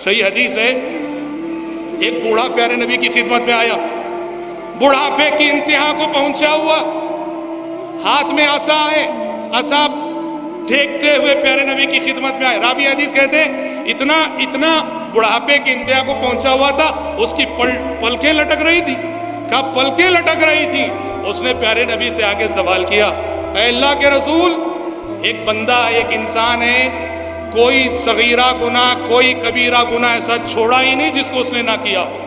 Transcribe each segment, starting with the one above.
صحیح حدیث ہے، ایک بوڑھا پیارے نبی کی خدمت میں آیا، بڑھاپے کی انتہا کو پہنچا ہوا، ہاتھ میں عصا ہے، عصا ٹھیکتے ہوئے پیارے نبی کی خدمت میں آئے۔ راوی حدیث کہتے ہیں اتنا بڑھاپے کی انتہا کو پہنچا ہوا تھا، اس کی پلکیں لٹک رہی تھی۔ کہا پلکیں لٹک رہی تھی۔ اس نے پیارے نبی سے آگے سوال کیا، اے اللہ کے رسول، ایک بندہ، ایک انسان ہے، کوئی صغیرہ گناہ کوئی کبیرہ گناہ ایسا چھوڑا ہی نہیں جس کو اس نے نہ کیا ہو۔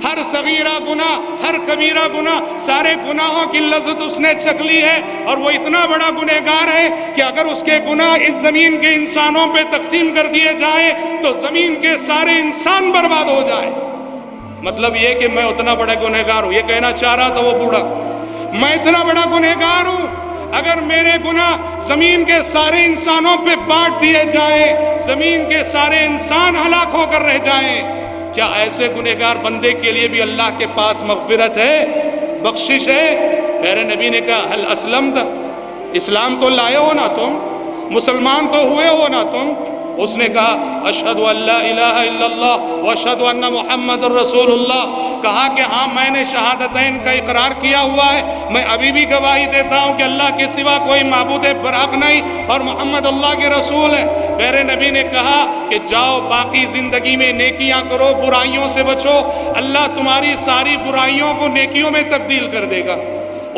ہر صغیرہ گناہ، ہر کبیرہ گناہ، سارے گناہوں کی لذت اس نے چکھ لی ہے، اور وہ اتنا بڑا گنہگار ہے کہ اگر اس کے گناہ اس زمین کے انسانوں پہ تقسیم کر دیے جائیں تو زمین کے سارے انسان برباد ہو جائیں۔ مطلب یہ کہ میں اتنا بڑا گنہگار ہوں، یہ کہنا چاہ رہا تھا وہ بوڑھا، میں اتنا بڑا گنہگار ہوں، اگر میرے گناہ زمین کے سارے انسانوں پہ بانٹ دیے جائیں، زمین کے سارے انسان ہلاک ہو کر رہ جائیں، کیا ایسے گنہگار بندے کے لیے بھی اللہ کے پاس مغفرت ہے، بخشش ہے؟ پیارے نبی نے کہا حل اسلمت، اسلام تو لائے ہو نا تم، مسلمان تو ہوئے ہو نا تم؟ اس نے کہا اشہد ان لا الہ الا اللہ واشہد ان محمد رسول اللہ، کہا کہ ہاں میں نے شہادتین کا اقرار کیا ہوا ہے، میں ابھی بھی گواہی دیتا ہوں کہ اللہ کے سوا کوئی معبود برحق نہیں اور محمد اللہ کے رسول ہیں۔ پیارے نبی نے کہا کہ جاؤ باقی زندگی میں نیکیاں کرو، برائیوں سے بچو، اللہ تمہاری ساری برائیوں کو نیکیوں میں تبدیل کر دے گا۔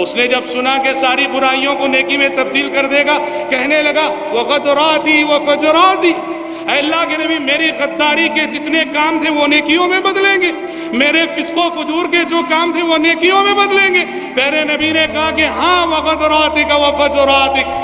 اس نے جب سنا کہ ساری برائیوں کو نیکی میں تبدیل کر دے گا، کہنے لگا وغدراتی وفجراتی، اے اللہ کے نبی میری غداری کے جتنے کام تھے وہ نیکیوں میں بدلیں گے، میرے فسق و فجور کے جو کام تھے وہ نیکیوں میں بدلیں گے۔ پیارے نبی نے کہا کہ ہاں وغدراتک وفجراتک،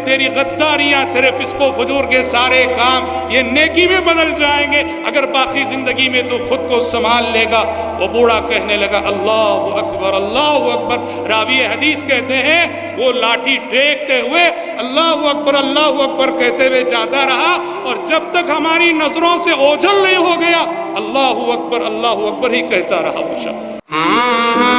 تیری غداریاں، تیرے فسق و فجور کے سارے کام یہ نیکی میں بدل جائیں گے اگر باقی زندگی میں تو خود کو سنبھال لے گا۔ وہ بوڑھا کہنے لگا اللہ اکبر اللہ اکبر۔ راوی حدیث کہتے ہیں وہ لاٹھی ٹیکتے ہوئے اللہ اکبر کہتے ہوئے جاتا رہا، اور جب تک ہماری نظروں سے اوجھل نہیں ہو گیا اللہ اکبر ہی کہتا رہا وہ شخص۔